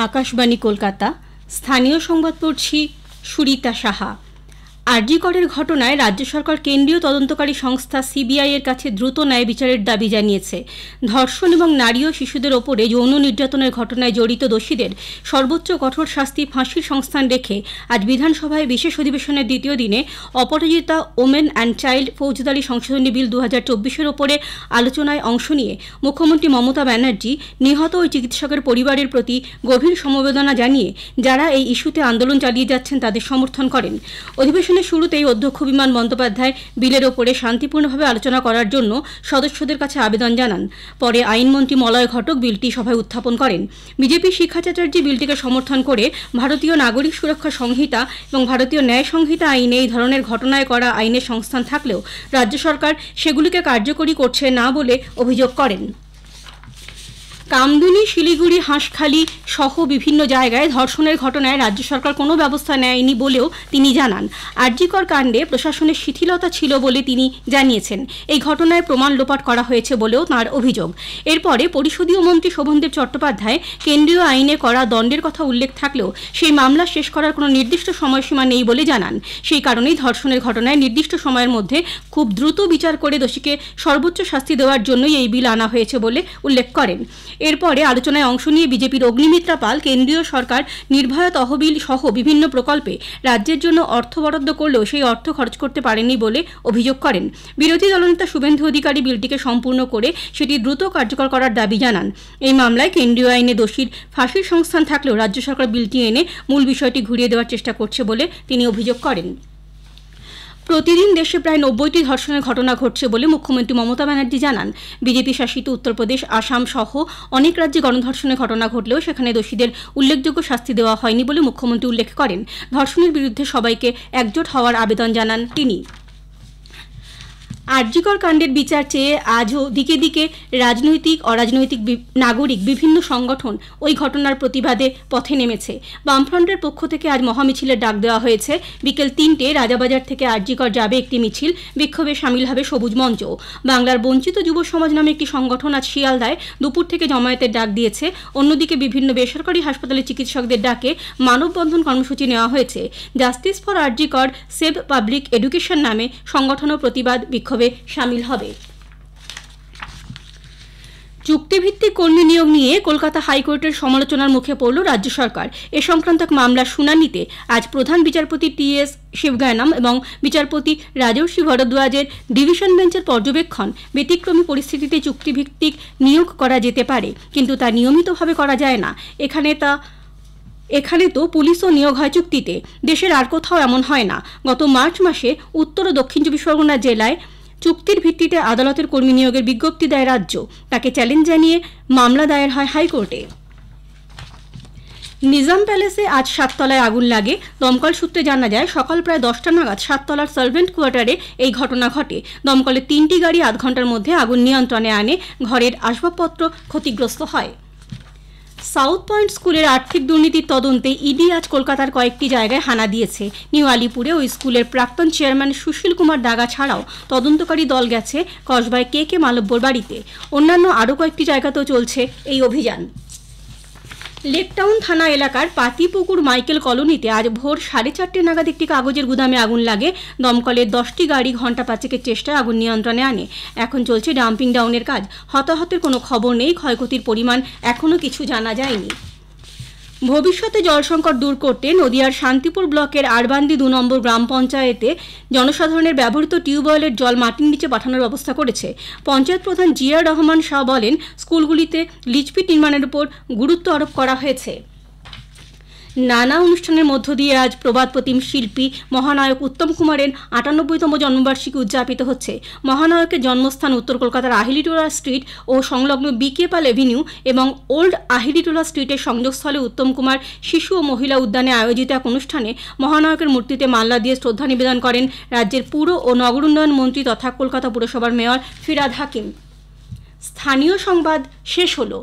আকাশবাণী কলকাতা। স্থানীয় সংবাদ পড়ছি সুরিতা সাহা। আরজি করের ঘটনায় রাজ্য সরকার কেন্দ্রীয় তদন্তকারী সংস্থা সিবিআই এর কাছে দ্রুত ন্যায় বিচারের দাবি জানিয়েছে। ধর্ষণ এবং নারী ও শিশুদের ওপরে যৌন নির্যাতনের ঘটনায় জড়িত দোষীদের সর্বোচ্চ কঠোর শাস্তি ফাঁসির সংস্থান রেখে আজ বিধানসভায় বিশেষ অধিবেশনের দ্বিতীয় দিনে অপরাজিতা ওমেন অ্যান্ড চাইল্ড ফৌজদারি সংশোধনী বিল 2024-এর ওপরে আলোচনায় অংশ নিয়ে মুখ্যমন্ত্রী মমতা ব্যানার্জি নিহত ওই চিকিৎসকের পরিবারের প্রতি গভীর সমবেদনা জানিয়ে যারা এই ইস্যুতে আন্দোলন চালিয়ে যাচ্ছেন তাদের সমর্থন করেন। অধিবেশনের শুরুতেই অধ্যক্ষ বিমান বন্দ্যোপাধ্যায় বিলের ওপরে শান্তিপূর্ণভাবে আলোচনা করার জন্য সদস্যদের কাছে আবেদন জানান। পরে আইনমন্ত্রী মলয় ঘটক বিলটি সভায় উত্থাপন করেন। বিজেপি শিক্ষা চ্যাটার্জি বিলটিকে সমর্থন করে ভারতীয় নাগরিক সুরক্ষা সংহিতা এবং ভারতীয় ন্যায় সংহিতা আইনে এই ধরনের ঘটনায় করা আইনের সংস্থান থাকলেও রাজ্য সরকার সেগুলিকে কার্যকরী করছে না বলে অভিযোগ করেন। কামদুনি, শিলিগুড়ি, হাঁসখালি সহ বিভিন্ন জায়গায় ধর্ষণের ঘটনায় রাজ্য সরকার কোনো ব্যবস্থা নেয়নি বলেও তিনি জানান। আরজি কর কাণ্ডে প্রশাসনের শিথিলতা ছিল বলে তিনি জানিয়েছেন। এই ঘটনায় প্রমাণ লোপাট করা হয়েছে বলেও তাঁর অভিযোগ। এরপরে পরিষদীয় মন্ত্রী শোভনদেব চট্টোপাধ্যায় কেন্দ্রীয় আইনে করা দণ্ডের কথা উল্লেখ থাকলেও সেই মামলা শেষ করার কোনো নির্দিষ্ট সময়সীমা নেই বলে জানান। সেই কারণেই ধর্ষণের ঘটনায় নির্দিষ্ট সময়ের মধ্যে খুব দ্রুত বিচার করে দোষীকে সর্বোচ্চ শাস্তি দেওয়ার জন্যই এই বিল আনা হয়েছে বলে উল্লেখ করেন। এরপরে আলোচনায় অংশ নিয়ে বিজেপির অগ্নিমিত্রা পাল কেন্দ্রীয় সরকার নির্ভয়া তহবিল সহ বিভিন্ন প্রকল্পে রাজ্যের জন্য অর্থ বরাদ্দ করলেও সেই অর্থ খরচ করতে পারেনি বলে অভিযোগ করেন। বিরোধী দলনেতা শুভেন্দু অধিকারী বিলটিকে সম্পূর্ণ করে সেটি দ্রুত কার্যকর করার দাবি জানান। এই মামলায় কেন্দ্রীয় আইনে দোষীর ফাঁসির সংস্থান থাকলেও রাজ্য সরকার বিলটি এনে মূল বিষয়টি ঘুরিয়ে দেওয়ার চেষ্টা করছে বলে তিনি অভিযোগ করেন। প্রতিদিন দেশে প্রায় 90টি ধর্ষণের ঘটনা ঘটছে বলে মুখ্যমন্ত্রী মমতা ব্যানার্জি জানান। বিজেপি শাসিত উত্তরপ্রদেশ, আসাম সহ অনেক রাজ্যে গণধর্ষণের ঘটনা ঘটলেও সেখানে দোষীদের উল্লেখযোগ্য শাস্তি দেওয়া হয়নি বলে মুখ্যমন্ত্রী উল্লেখ করেন। ধর্ষণের বিরুদ্ধে সবাইকে একজোট হওয়ার আবেদন জানান তিনি। আরজি কর কাণ্ডের বিচার চেয়ে আজও দিকে দিকে রাজনৈতিক, অরাজনৈতিক, নাগরিক বিভিন্ন সংগঠন ওই ঘটনার প্রতিবাদে পথে নেমেছে। বামফ্রন্টের পক্ষ থেকে আজ মহামিছিলের ডাক দেওয়া হয়েছে। বিকেল 3টে রাজাবাজার থেকে আরজি কর যাবে একটি মিছিল। বিক্ষোভে সামিল হবে সবুজ মঞ্চ। বাংলার বঞ্চিত যুব সমাজ নামে একটি সংগঠন আজ শিয়ালদায় দুপুর থেকে জমায়েতের ডাক দিয়েছে। অন্যদিকে বিভিন্ন বেসরকারি হাসপাতালে চিকিৎসকদের ডাকে মানববন্ধন কর্মসূচি নেওয়া হয়েছে। জাস্টিস ফর আরজি কর সেভ পাবলিক এডুকেশন নামে সংগঠনও প্রতিবাদ বিক্ষোভে শামিল হবে। চুক্তিভিত্তিক কর্মী নিয়োগ নিয়ে কলকাতা হাইকোর্টের সমালোচনার মুখে পড়ল রাজ্য সরকার। এ সংক্রান্ত মামলার শুনানিতে আজ প্রধান বিচারপতি টি.এস. শিবগায়নম এবং বিচারপতি রাজর্ষি ভরদ্বাজের ডিভিশন বেঞ্চের পর্যবেক্ষণ, ব্যতিক্রমী পরিস্থিতিতে চুক্তিভিত্তিক নিয়োগ করা যেতে পারে, কিন্তু তা নিয়মিতভাবে করা যায় না। এখানে তো পুলিশও নিয়োগ হয় চুক্তিতে। দেশের আর কোথাও এমন হয় না। গত মার্চ মাসে উত্তর ও দক্ষিণ চব্বিশ পরগনা জেলায় চুক্তির ভিত্তিতে আদালতের কর্মী নিয়োগের বিজ্ঞপ্তি দেয় রাজ্য। তাকে চ্যালেঞ্জ জানিয়ে মামলা দায়ের হয় হাইকোর্টে। নিজাম প্যালেসে আজ 7 তলায় আগুন লাগে। দমকল সূত্রে জানা যায় সকাল প্রায় 10টা নাগাদ 7 তলার সার্ভেন্ট কোয়ার্টারে এই ঘটনা ঘটে। দমকলের 3টি গাড়ি আধ ঘন্টার মধ্যে আগুন নিয়ন্ত্রণে আনে। ঘরের আসবাবপত্র ক্ষতিগ্রস্ত হয়। সাউথ পয়েন্ট স্কুলের আর্থিক দুর্নীতির তদন্তে ইডি আজ কলকাতার কয়েকটি জায়গায় হানা দিয়েছে। নিউ আলিপুরে ওই স্কুলের প্রাক্তন চেয়ারম্যান সুশীল কুমার দাগা ছাড়াও তদন্তকারী দল গেছে কসবায় কে মালব্যর বাড়িতে। অন্যান্য আরও কয়েকটি জায়গাতেও চলছে এই অভিযান। লেকটাউন থানা এলাকার পাতিপুকুর মাইকেল কলোনিতে আজ ভোর 4:30 নাগাদ একটি কাগজের গুদামে আগুন লাগে। দমকলের 10টি গাড়ি ঘণ্টা 5-এর চেষ্টায় আগুন নিয়ন্ত্রণে আনে। এখন চলছে ডাম্পিং ডাউনের কাজ। হতাহতের কোনো খবর নেই। ক্ষয়ক্ষতির পরিমাণ এখনও কিছু জানা যায়নি। ভবিষ্যতে জল সংকট দূর করতে নদিয়ার শান্তিপুর ব্লকের আরবান্দি 2 নম্বর গ্রাম পঞ্চায়েতে জনসাধারণের ব্যবহৃত টিউবওয়েলের জল মাটির নিচে পাঠানোর ব্যবস্থা করেছে। পঞ্চায়েত প্রধান জিয়ার রহমান শাহ বলেন, স্কুলগুলিতে লিচপিট নির্মাণের উপর গুরুত্ব আরোপ করা হয়েছে। নানা অনুষ্ঠানের মধ্য দিয়ে আজ প্রবাদ প্রতিম শিল্পী মহানায়ক উত্তম কুমারের 98তম জন্মবার্ষিকী উদযাপিত হচ্ছে। মহানায়কের জন্মস্থান উত্তর কলকাতার আহিরিটোলা স্ট্রিট ও সংলগ্ন বিকে পাল এভিনিউ এবং ওল্ড আহিরিটোলা স্ট্রিটের সংযোগস্থলে উত্তম কুমার শিশু ও মহিলা উদ্যানে আয়োজিত এক অনুষ্ঠানে মহানায়কের মূর্তিতে মাল্লা দিয়ে শ্রদ্ধা নিবেদন করেন রাজ্যের পুর ও নগর উন্নয়ন মন্ত্রী তথা কলকাতা পুরসভার মেয়র ফিরহাদ হাকিম। স্থানীয় সংবাদ শেষ হলো।